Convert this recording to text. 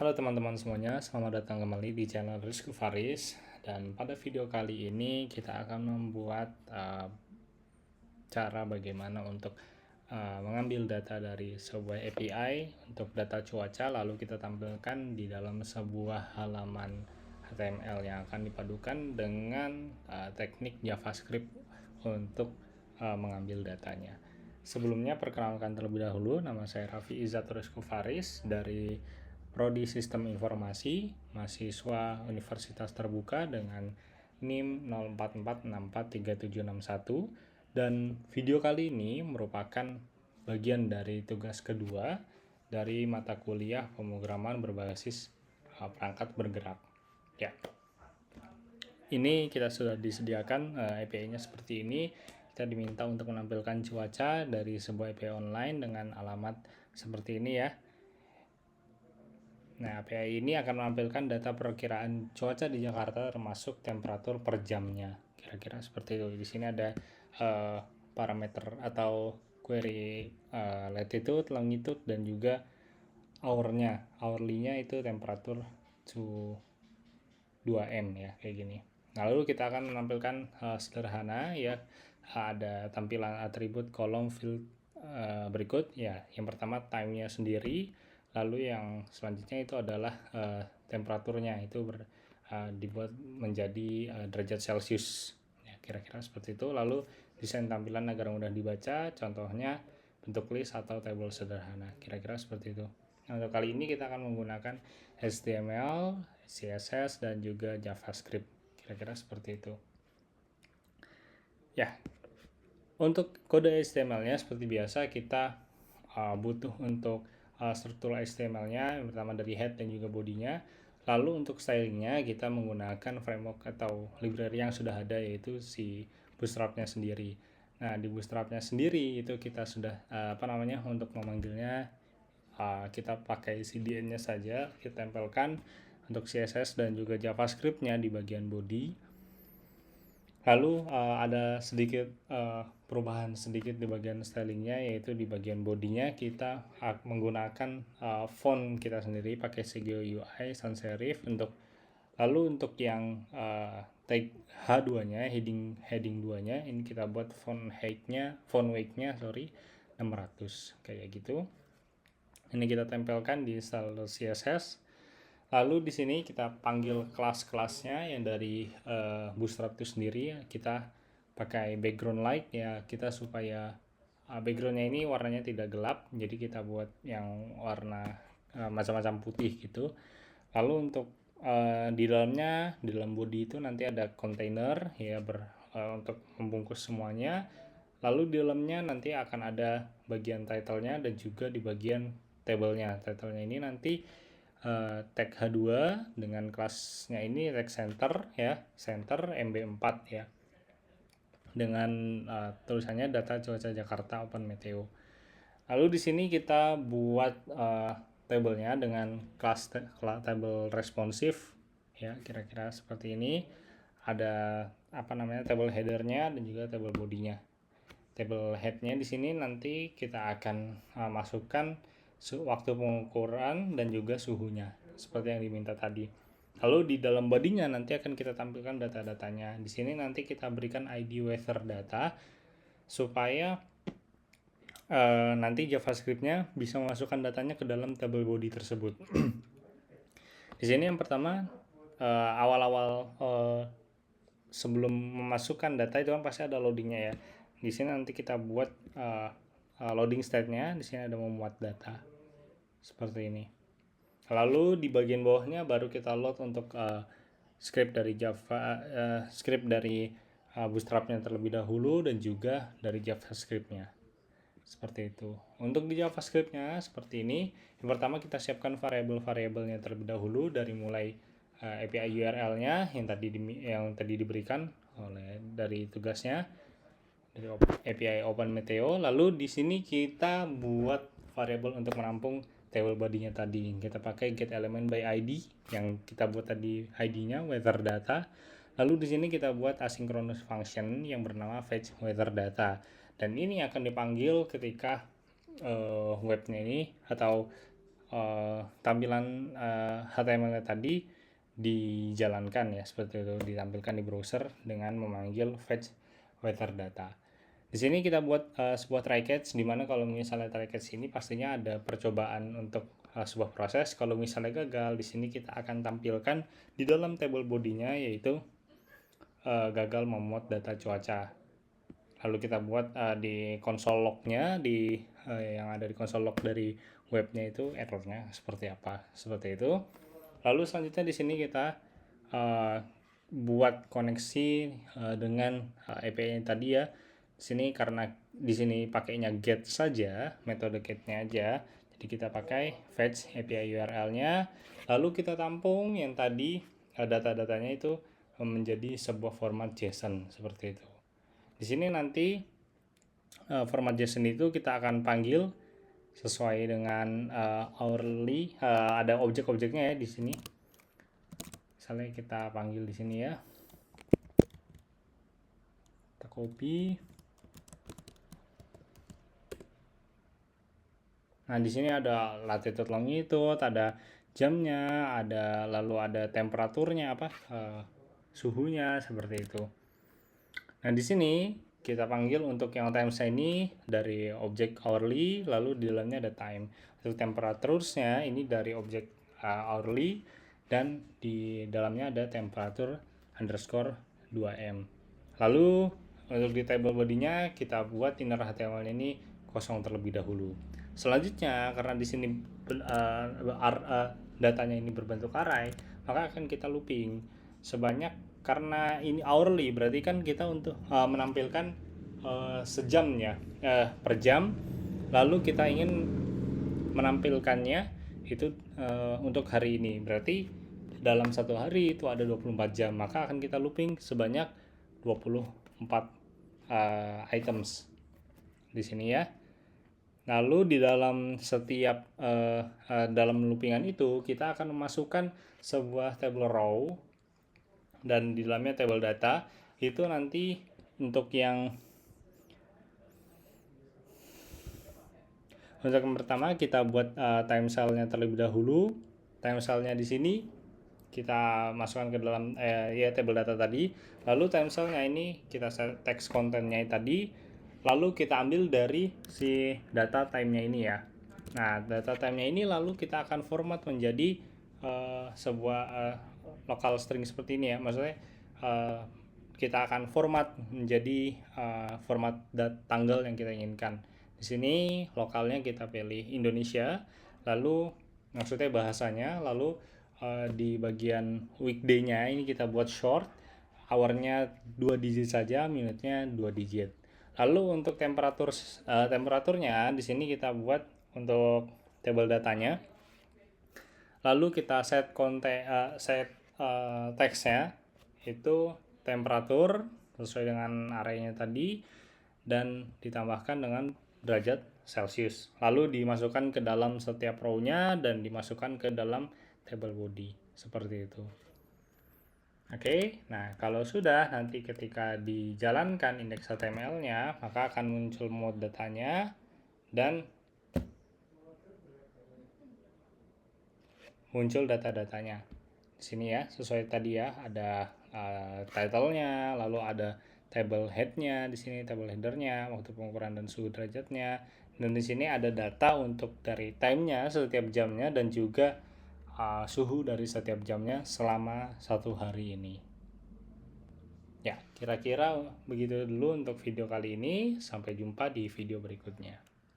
Halo teman-teman semuanya, selamat datang kembali di channel Rizky Faris. Dan pada video kali ini kita akan membuat cara bagaimana untuk mengambil data dari sebuah API untuk data cuaca, lalu kita tampilkan di dalam sebuah halaman HTML yang akan dipadukan dengan teknik JavaScript untuk mengambil datanya. Sebelumnya perkenalkan terlebih dahulu, nama saya Raffi Izzat Rizky Faris dari Prodi Sistem Informasi, mahasiswa Universitas Terbuka dengan NIM 0446437761, dan video kali ini merupakan bagian dari tugas kedua dari mata kuliah pemrograman berbasis perangkat bergerak. Ya, ini kita sudah disediakan API-nya seperti ini. Kita diminta untuk menampilkan cuaca dari sebuah API online dengan alamat seperti ini ya. Nah, API ini akan menampilkan data perkiraan cuaca di Jakarta termasuk temperatur per jamnya. Kira-kira seperti itu. Di sini ada parameter atau query latitude, longitude, dan juga hournya. Hourly-nya itu temperatur suhu 2M ya, kayak gini. Nah, lalu kita akan menampilkan sederhana ya, ada tampilan atribut kolom field berikut ya. Yang pertama time-nya sendiri, lalu yang selanjutnya itu adalah temperaturnya, itu dibuat menjadi derajat Celcius ya, kira-kira seperti itu. Lalu desain tampilan agar mudah dibaca, contohnya bentuk list atau table sederhana, kira-kira seperti itu. Nah, untuk kali ini kita akan menggunakan HTML, CSS, dan juga JavaScript, kira-kira seperti itu. Ya, untuk kode HTML-nya seperti biasa kita butuh untuk struktur HTML-nya, yang pertama dari head dan juga bodinya. Lalu untuk stylingnya kita menggunakan framework atau library yang sudah ada, yaitu si Bootstrap-nya sendiri. Nah, di Bootstrap-nya sendiri itu kita sudah untuk memanggilnya kita pakai CDN-nya saja, kita tempelkan untuk CSS dan juga JavaScript-nya di bagian body. Lalu ada sedikit perubahan sedikit di bagian stylingnya, yaitu di bagian bodinya kita menggunakan font kita sendiri pakai Segeo UI sans serif. Lalu untuk yang tag H2-nya, heading 2-nya, ini kita buat font weight-nya 600 kayak gitu. Ini kita tempelkan di style CSS. Lalu di sini kita panggil kelas-kelasnya yang dari Bootstrap itu sendiri. Kita pakai background light ya, kita supaya backgroundnya ini warnanya tidak gelap, jadi kita buat yang warna macam-macam putih gitu. Lalu untuk di dalam body itu nanti ada container ya, untuk membungkus semuanya. Lalu di dalamnya nanti akan ada bagian title-nya dan juga di bagian table-nya. Title-nya ini nanti tag H2 dengan kelasnya ini tag center ya, center MB4 ya. Dengan tulisannya data cuaca Jakarta Open Meteo. Lalu di sini kita buat tabelnya dengan kelas table responsive ya, kira-kira seperti ini. Ada table headernya dan juga table bodinya. Table headnya di sini nanti kita akan masukkan waktu pengukuran dan juga suhunya seperti yang diminta tadi. Lalu di dalam bodinya nanti akan kita tampilkan data-datanya. Di sini nanti kita berikan ID weather data supaya nanti JavaScript-nya bisa memasukkan datanya ke dalam table body tersebut. Di sini yang pertama awal-awal sebelum memasukkan data itu kan pasti ada loadingnya ya. Di sini nanti kita buat loading state-nya. Di sini ada memuat data seperti ini. Lalu di bagian bawahnya baru kita load untuk script dari script dari Bootstrap-nya terlebih dahulu dan juga dari JavaScript-nya. Seperti itu. Untuk di JavaScript-nya seperti ini. Yang pertama kita siapkan variabel-variabelnya terlebih dahulu, dari mulai API URL-nya yang tadi diberikan dari tugasnya dari API Open Meteo. Lalu di sini kita buat variabel untuk menampung table body-nya tadi. Kita pakai get element by ID yang kita buat tadi, ID-nya weather data. Lalu di sini kita buat asynchronous function yang bernama fetch weather data. Dan ini akan dipanggil ketika webnya ini atau tampilan HTML tadi dijalankan ya, seperti itu, ditampilkan di browser dengan memanggil fetch weather data. Di sini kita buat sebuah try catch, di mana kalau misalnya try catch ini pastinya ada percobaan untuk sebuah proses. Kalau misalnya gagal, di sini kita akan tampilkan di dalam table bodinya, yaitu gagal memuat data cuaca. Lalu kita buat di console lognya, yang ada di console log dari webnya itu errornya seperti apa, seperti itu. Lalu selanjutnya di sini kita buat koneksi dengan API tadi ya. Di sini karena di sini pakainya get saja, metode getnya aja. Jadi kita pakai fetch API URL-nya, lalu kita tampung yang tadi data-datanya itu menjadi sebuah format JSON seperti itu. Di sini nanti format JSON itu kita akan panggil sesuai dengan hourly, ada objek-objeknya ya di sini. Misalnya kita panggil di sini ya, kita copy. Nah, di sini ada latitude, longitude, ada jamnya, lalu ada temperaturnya, suhunya seperti itu. Nah, di sini kita panggil untuk yang times ini dari objek hourly, lalu di dalamnya ada time. Untuk temperaturnya ini dari objek hourly, dan di dalamnya ada temperatur underscore 2M. Lalu untuk di table bodinya kita buat inner HTML ini kosong terlebih dahulu. Selanjutnya, karena di sini datanya ini berbentuk array, maka akan kita looping sebanyak, karena ini hourly berarti kan kita untuk menampilkan sejamnya per jam, lalu kita ingin menampilkannya itu untuk hari ini, berarti dalam satu hari itu ada 24 jam, maka akan kita looping sebanyak 24 items di sini ya. Lalu di dalam setiap dalam loopingan itu kita akan memasukkan sebuah table row, dan di dalamnya table data. Itu nanti untuk yang pertama kita buat time cell-nya terlebih dahulu. Time cell-nya di sini kita masukkan ke dalam ya table data tadi. Lalu time cell-nya ini kita set text content-nya tadi. Lalu kita ambil dari si data time-nya ini ya. Nah, data time-nya ini lalu kita akan format menjadi sebuah local string seperti ini ya. Maksudnya kita akan format menjadi format tanggal yang kita inginkan. Di sini lokalnya kita pilih Indonesia, lalu maksudnya bahasanya, lalu di bagian weekday-nya ini kita buat short, hour-nya 2 digit saja, minute-nya 2 digit. Lalu untuk temperaturnya di sini kita buat untuk table datanya. Lalu kita set teksnya itu temperatur sesuai dengan arraynya tadi, dan ditambahkan dengan derajat Celsius. Lalu dimasukkan ke dalam setiap row-nya dan dimasukkan ke dalam table body seperti itu. Oke, nah kalau sudah, nanti ketika dijalankan indeks HTML-nya, maka akan muncul mode datanya dan muncul data-datanya. Di sini ya, sesuai tadi ya, ada title-nya, lalu ada table head-nya, di sini table header-nya, waktu pengukuran dan suhu derajatnya, dan di sini ada data untuk dari time-nya setiap jamnya, dan juga suhu dari setiap jamnya selama satu hari ini. Ya, kira-kira begitu dulu untuk video kali ini. Sampai jumpa di video berikutnya.